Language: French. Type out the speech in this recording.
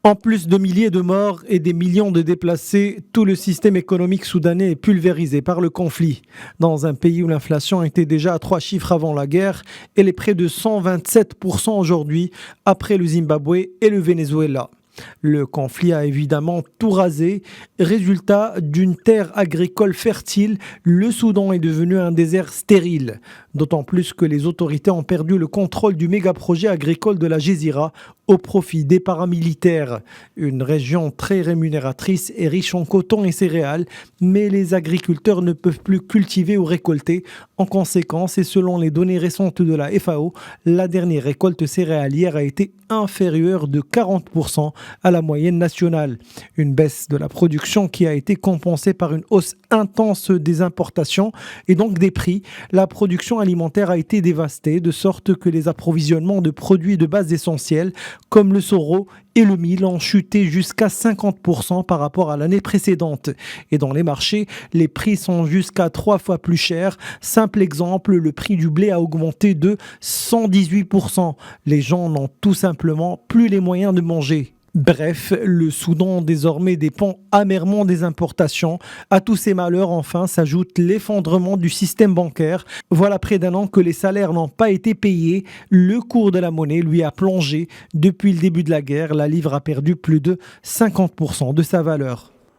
En plus de milliers de morts et des millions de déplacés, tout le système économique soudanais est pulvérisé par le conflit. Dans un pays où l'inflation était déjà à 3 chiffres avant la guerre, elle est près de 127% aujourd'hui, après le Zimbabwe et le Venezuela. Le conflit a évidemment tout rasé. Résultat d'une terre agricole fertile, le Soudan est devenu un désert stérile. D'autant plus que les autorités ont perdu le contrôle du méga-projet agricole de la Gézira au profit des paramilitaires. Une région très rémunératrice et riche en coton et céréales, mais les agriculteurs ne peuvent plus cultiver ou récolter. En conséquence, et selon les données récentes de la FAO, la dernière récolte céréalière a été inférieure de 40% à la moyenne nationale. Une baisse de la production qui a été compensée par une hausse intense des importations et donc des prix. La production alimentaire a été dévastée de sorte que les approvisionnements de produits de base essentiels comme le sorgho et le mil ont chuté jusqu'à 50% par rapport à l'année précédente. Et dans les marchés, les prix sont jusqu'à 3 fois plus chers. Simple exemple, le prix du blé a augmenté de 118%. Les gens n'ont tout simplement plus les moyens de manger. Bref, le Soudan désormais dépend amèrement des importations. À tous ces malheurs, enfin, s'ajoute l'effondrement du système bancaire. Voilà près d'un an que les salaires n'ont pas été payés. Le cours de la monnaie, lui, a plongé. Depuis le début de la guerre, la livre a perdu plus de 50% de sa valeur.